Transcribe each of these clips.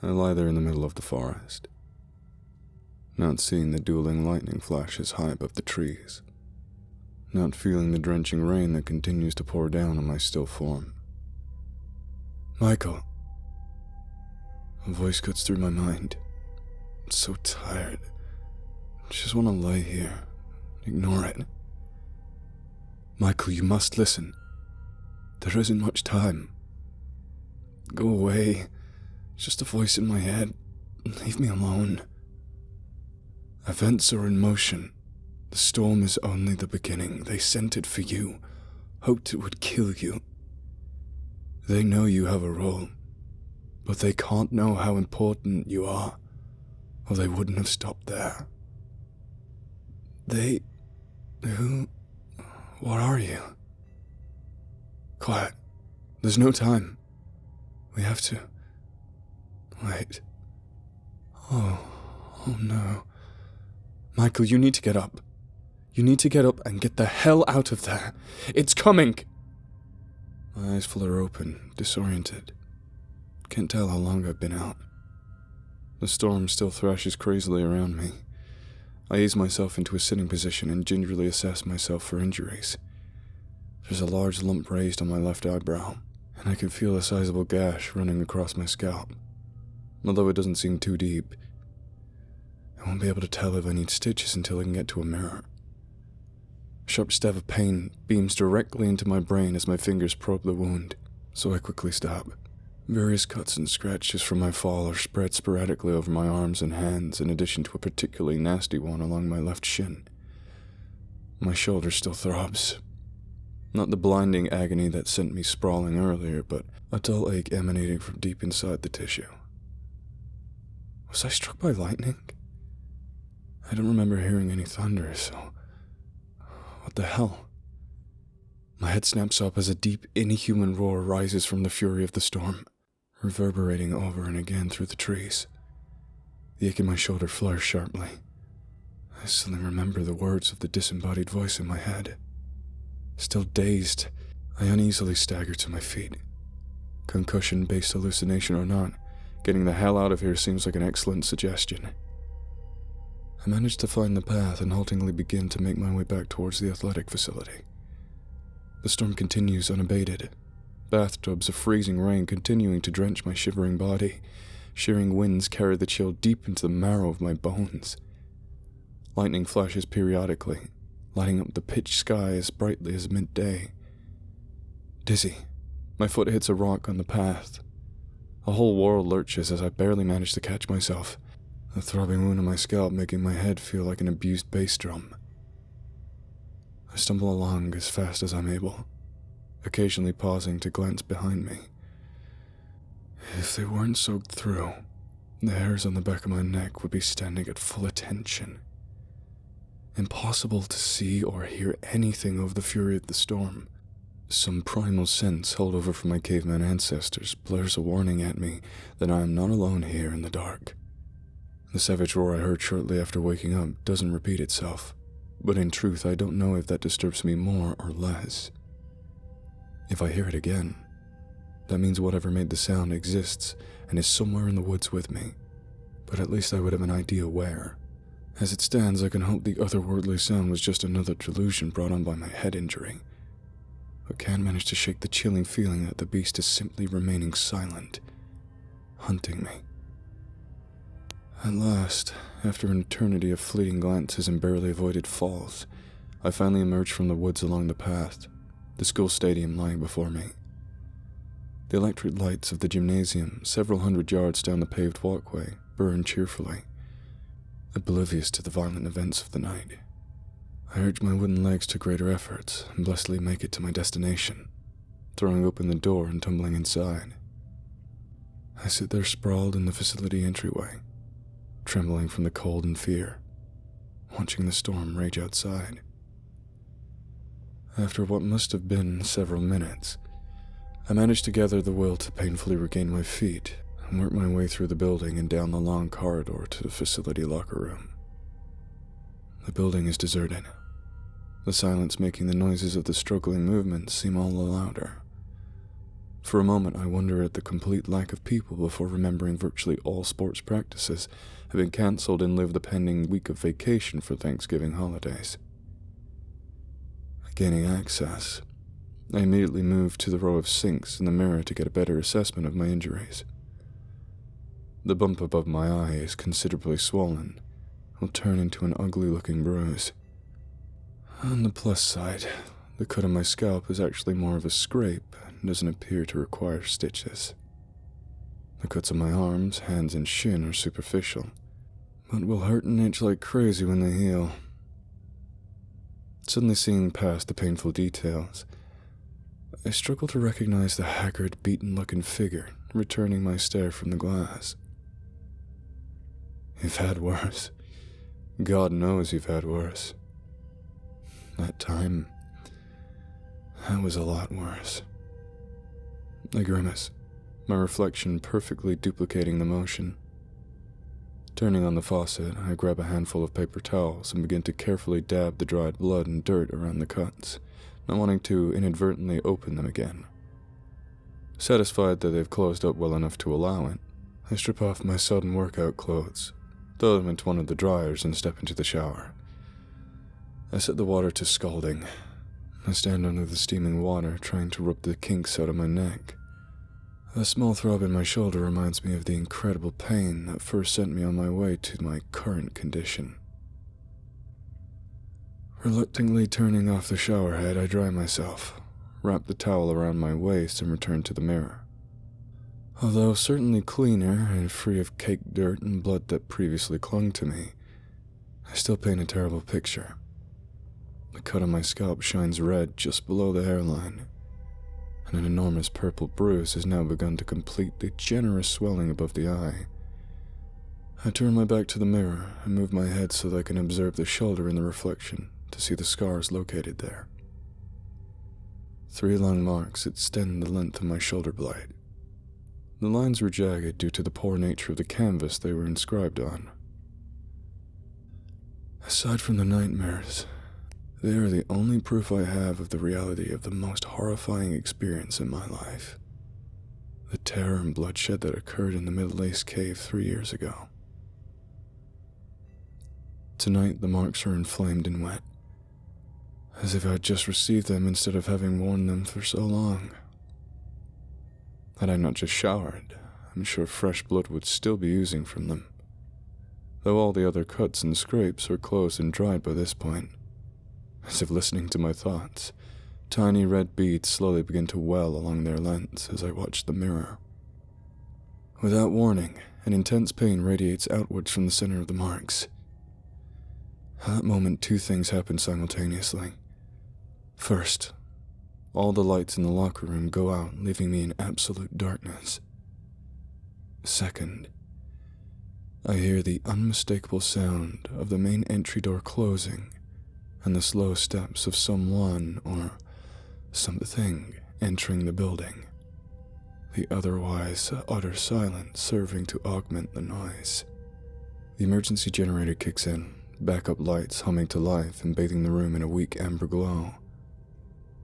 I lie there in the middle of the forest, not seeing the dueling lightning flashes high above the trees, not feeling the drenching rain that continues to pour down on my still form. Michael. A voice cuts through my mind. I'm so tired. I just want to lay here, ignore it. Michael, you must listen. There isn't much time. Go away. It's just a voice in my head. Leave me alone. Events are in motion. The storm is only the beginning. They sent it for you, hoped it would kill you. They know you have a role, but they can't know how important you are, or they wouldn't have stopped there. What are you? Quiet. There's no time. We have to. Wait. Oh no. Michael, you need to get up. You need to get up and get the hell out of there. It's coming! My eyes flutter open, disoriented. Can't tell how long I've been out. The storm still thrashes crazily around me. I ease myself into a sitting position and gingerly assess myself for injuries. There's a large lump raised on my left eyebrow, and I can feel a sizable gash running across my scalp. Although it doesn't seem too deep, I won't be able to tell if I need stitches until I can get to a mirror. A sharp stab of pain beams directly into my brain as my fingers probe the wound, so I quickly stop. Various cuts and scratches from my fall are spread sporadically over my arms and hands, in addition to a particularly nasty one along my left shin. My shoulder still throbs. Not the blinding agony that sent me sprawling earlier, but a dull ache emanating from deep inside the tissue. Was I struck by lightning? I don't remember hearing any thunder, so... What the hell? My head snaps up as a deep, inhuman roar rises from the fury of the storm, reverberating over and again through the trees. The ache in my shoulder flares sharply. I suddenly remember the words of the disembodied voice in my head. Still dazed, I uneasily stagger to my feet. Concussion-based hallucination or not, getting the hell out of here seems like an excellent suggestion. I manage to find the path and haltingly begin to make my way back towards the athletic facility. The storm continues unabated, bathtubs of freezing rain continuing to drench my shivering body. Shearing winds carry the chill deep into the marrow of my bones. Lightning flashes periodically, lighting up the pitch sky as brightly as midday. Dizzy, my foot hits a rock on the path. A whole world lurches as I barely manage to catch myself, the throbbing wound on my scalp making my head feel like an abused bass drum. I stumble along as fast as I'm able, occasionally pausing to glance behind me. If they weren't soaked through, the hairs on the back of my neck would be standing at full attention. Impossible to see or hear anything over the fury of the storm. Some primal sense held over from my caveman ancestors blares a warning at me that I am not alone here in the dark. The savage roar I heard shortly after waking up doesn't repeat itself, but in truth I don't know if that disturbs me more or less. If I hear it again, that means whatever made the sound exists and is somewhere in the woods with me, but at least I would have an idea where. As it stands, I can hope the otherworldly sound was just another delusion brought on by my head injury, but can't manage to shake the chilling feeling that the beast is simply remaining silent, hunting me. At last, after an eternity of fleeting glances and barely avoided falls, I finally emerged from the woods along the path, the school stadium lying before me. The electric lights of the gymnasium, several hundred yards down the paved walkway, burn cheerfully, oblivious to the violent events of the night. I urge my wooden legs to greater efforts and blessedly make it to my destination, throwing open the door and tumbling inside. I sit there sprawled in the facility entryway, trembling from the cold and fear, watching the storm rage outside. After what must have been several minutes, I managed to gather the will to painfully regain my feet and work my way through the building and down the long corridor to the facility locker room. The building is deserted, the silence making the noises of the struggling movement seem all the louder. For a moment, I wonder at the complete lack of people before remembering virtually all sports practices have been cancelled in lieu of the pending week of vacation for Thanksgiving holidays. Gaining access, I immediately moved to the row of sinks in the mirror to get a better assessment of my injuries. The bump above my eye is considerably swollen, will turn into an ugly-looking bruise. On the plus side, the cut on my scalp is actually more of a scrape and doesn't appear to require stitches. The cuts on my arms, hands, and shin are superficial, but will hurt and itch like crazy when they heal. Suddenly seeing past the painful details, I struggle to recognize the haggard, beaten-looking figure returning my stare from the glass. You've had worse. God knows you've had worse. That time, that was a lot worse. I grimace, my reflection perfectly duplicating the motion. Turning on the faucet, I grab a handful of paper towels and begin to carefully dab the dried blood and dirt around the cuts, not wanting to inadvertently open them again. Satisfied that they've closed up well enough to allow it, I strip off my sudden workout clothes, throw them into one of the dryers, and step into the shower. I set the water to scalding. I stand under the steaming water, trying to rub the kinks out of my neck. A small throb in my shoulder reminds me of the incredible pain that first sent me on my way to my current condition. Reluctantly turning off the shower head, I dry myself, wrap the towel around my waist, and return to the mirror. Although certainly cleaner and free of caked dirt and blood that previously clung to me, I still paint a terrible picture. The cut on my scalp shines red just below the hairline, and an enormous purple bruise has now begun to complete the generous swelling above the eye. I turn my back to the mirror and move my head so that I can observe the shoulder in the reflection to see the scars located there. 3 long marks extend the length of my shoulder blade. The lines were jagged due to the poor nature of the canvas they were inscribed on. Aside from the nightmares, they are the only proof I have of the reality of the most horrifying experience in my life. The terror and bloodshed that occurred in the Middle East cave 3 years ago. Tonight, the marks are inflamed and wet, as if I had just received them instead of having worn them for so long. Had I not just showered, I'm sure fresh blood would still be oozing from them, though all the other cuts and scrapes are closed and dried by this point. As if listening to my thoughts, tiny red beads slowly begin to well along their lengths as I watch the mirror. Without warning, an intense pain radiates outwards from the center of the marks. At that moment, 2 things happen simultaneously. First, all the lights in the locker room go out, leaving me in absolute darkness. Second, I hear the unmistakable sound of the main entry door closing and the slow steps of someone or something entering the building, the otherwise utter silence serving to augment the noise. The emergency generator kicks in, backup lights humming to life and bathing the room in a weak amber glow.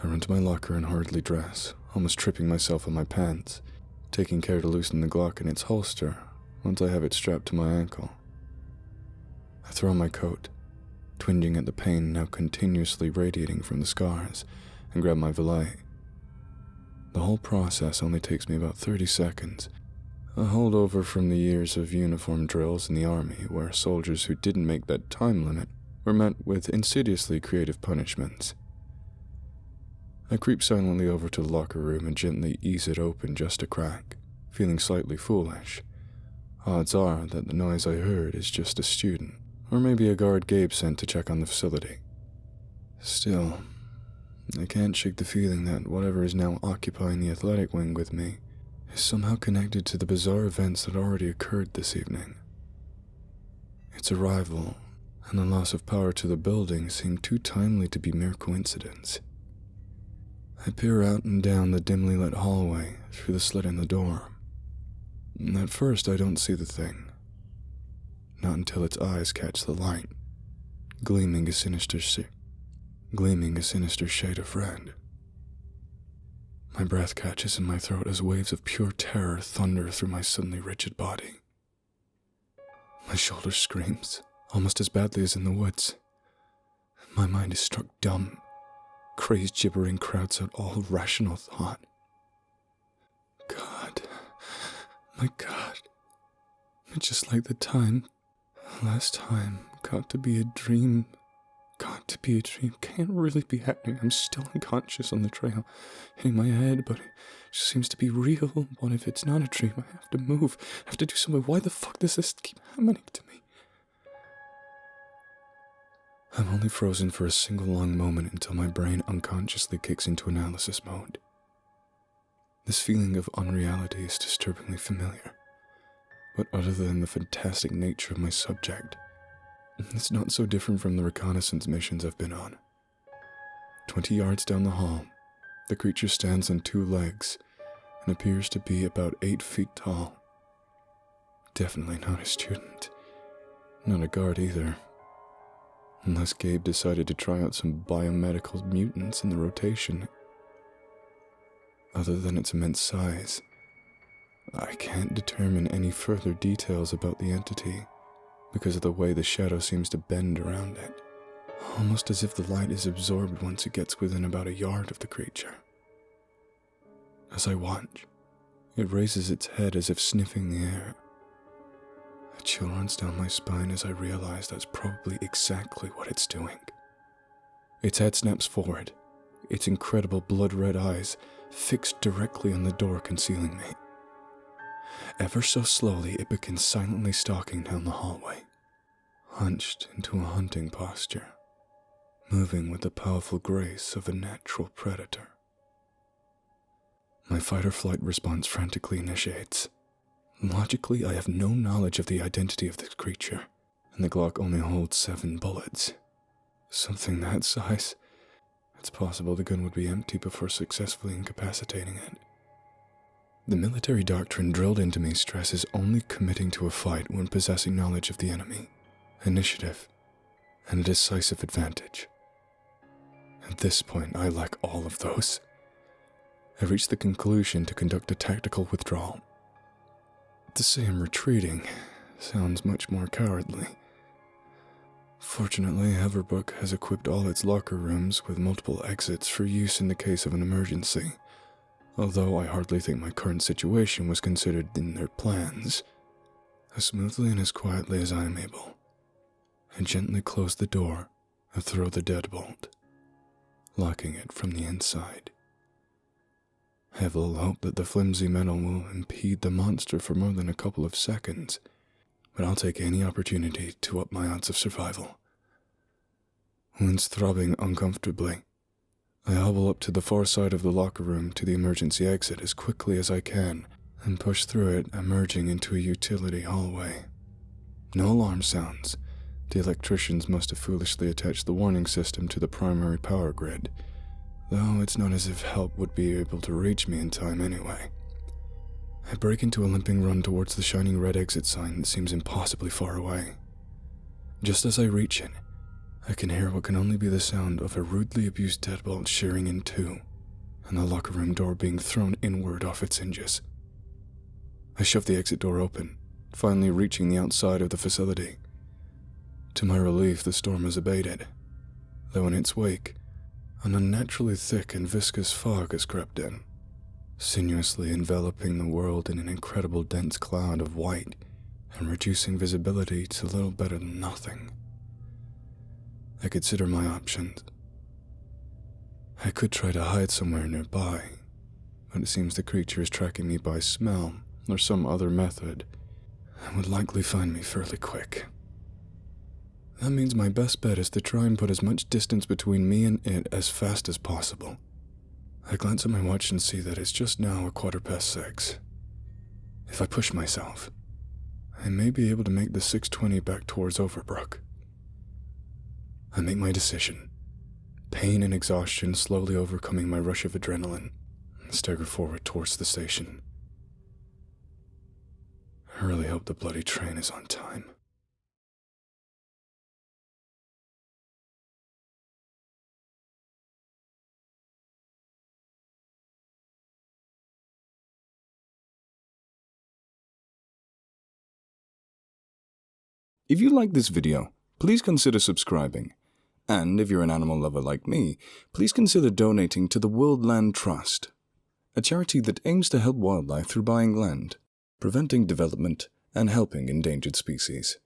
I run to my locker and hurriedly dress, almost tripping myself on my pants, taking care to loosen the Glock in its holster once I have it strapped to my ankle. I throw on my coat, twinging at the pain now continuously radiating from the scars, and grab my valet. The whole process only takes me about 30 seconds, a holdover from the years of uniform drills in the army where soldiers who didn't make that time limit were met with insidiously creative punishments. I creep silently over to the locker room and gently ease it open just a crack, feeling slightly foolish. Odds are that the noise I heard is just a student, or maybe a guard Gabe sent to check on the facility. Still, I can't shake the feeling that whatever is now occupying the athletic wing with me is somehow connected to the bizarre events that already occurred this evening. Its arrival and the loss of power to the building seem too timely to be mere coincidence. I peer out and down the dimly lit hallway through the slit in the door. At first, I don't see the thing. Not until its eyes catch the light, gleaming a sinister shade of red. My breath catches in my throat as waves of pure terror thunder through my suddenly rigid body. My shoulder screams, almost as badly as in the woods. My mind is struck dumb. Crazed gibbering crowds out all rational thought. God, my God, just like the last time, got to be a dream. Can't really be happening. I'm still unconscious on the trail, hitting my head, but it just seems to be real. What if it's not a dream? I have to move. I have to do something. Why the fuck does this keep happening to me? I'm only frozen for a single long moment until my brain unconsciously kicks into analysis mode. This feeling of unreality is disturbingly familiar, but other than the fantastic nature of my subject, it's not so different from the reconnaissance missions I've been on. 20 yards down the hall, the creature stands on 2 legs and appears to be about 8 feet tall. Definitely not a student. Not a guard either. Unless Gabe decided to try out some biomedical mutants in the rotation. Other than its immense size, I can't determine any further details about the entity because of the way the shadow seems to bend around it, almost as if the light is absorbed once it gets within about a yard of the creature. As I watch, it raises its head as if sniffing the air. A chill runs down my spine as I realize that's probably exactly what it's doing. Its head snaps forward, its incredible blood-red eyes fixed directly on the door concealing me. Ever so slowly, it begins silently stalking down the hallway, hunched into a hunting posture, moving with the powerful grace of a natural predator. My fight-or-flight response frantically initiates. Logically, I have no knowledge of the identity of this creature, and the Glock only holds 7 bullets. Something that size, it's possible the gun would be empty before successfully incapacitating it. The military doctrine drilled into me stresses only committing to a fight when possessing knowledge of the enemy, initiative, and a decisive advantage. At this point, I lack all of those. I reach the conclusion to conduct a tactical withdrawal. To say I'm retreating sounds much more cowardly. Fortunately, Everbrook has equipped all its locker rooms with multiple exits for use in the case of an emergency, although I hardly think my current situation was considered in their plans. As smoothly and as quietly as I am able, I gently close the door and throw the deadbolt, locking it from the inside. I have little hope that the flimsy metal will impede the monster for more than a couple of seconds, but I'll take any opportunity to up my odds of survival. Wounds throbbing uncomfortably, I hobble up to the far side of the locker room to the emergency exit as quickly as I can and push through it, emerging into a utility hallway. No alarm sounds. The electricians must have foolishly attached the warning system to the primary power grid, though it's not as if help would be able to reach me in time anyway. I break into a limping run towards the shining red exit sign that seems impossibly far away. Just as I reach it, I can hear what can only be the sound of a rudely abused deadbolt shearing in two, and the locker room door being thrown inward off its hinges. I shove the exit door open, finally reaching the outside of the facility. To my relief, the storm has abated, though in its wake, an unnaturally thick and viscous fog has crept in, sinuously enveloping the world in an incredible dense cloud of white and reducing visibility to little better than nothing. I consider my options. I could try to hide somewhere nearby, but it seems the creature is tracking me by smell or some other method and would likely find me fairly quick. That means my best bet is to try and put as much distance between me and it as fast as possible. I glance at my watch and see that it's just now 6:15. If I push myself, I may be able to make the 6:20 back towards Overbrook. I make my decision, pain and exhaustion slowly overcoming my rush of adrenaline, and stagger forward towards the station. I really hope the bloody train is on time. If you like this video, please consider subscribing. And if you're an animal lover like me, please consider donating to the World Land Trust, a charity that aims to help wildlife through buying land, preventing development, and helping endangered species.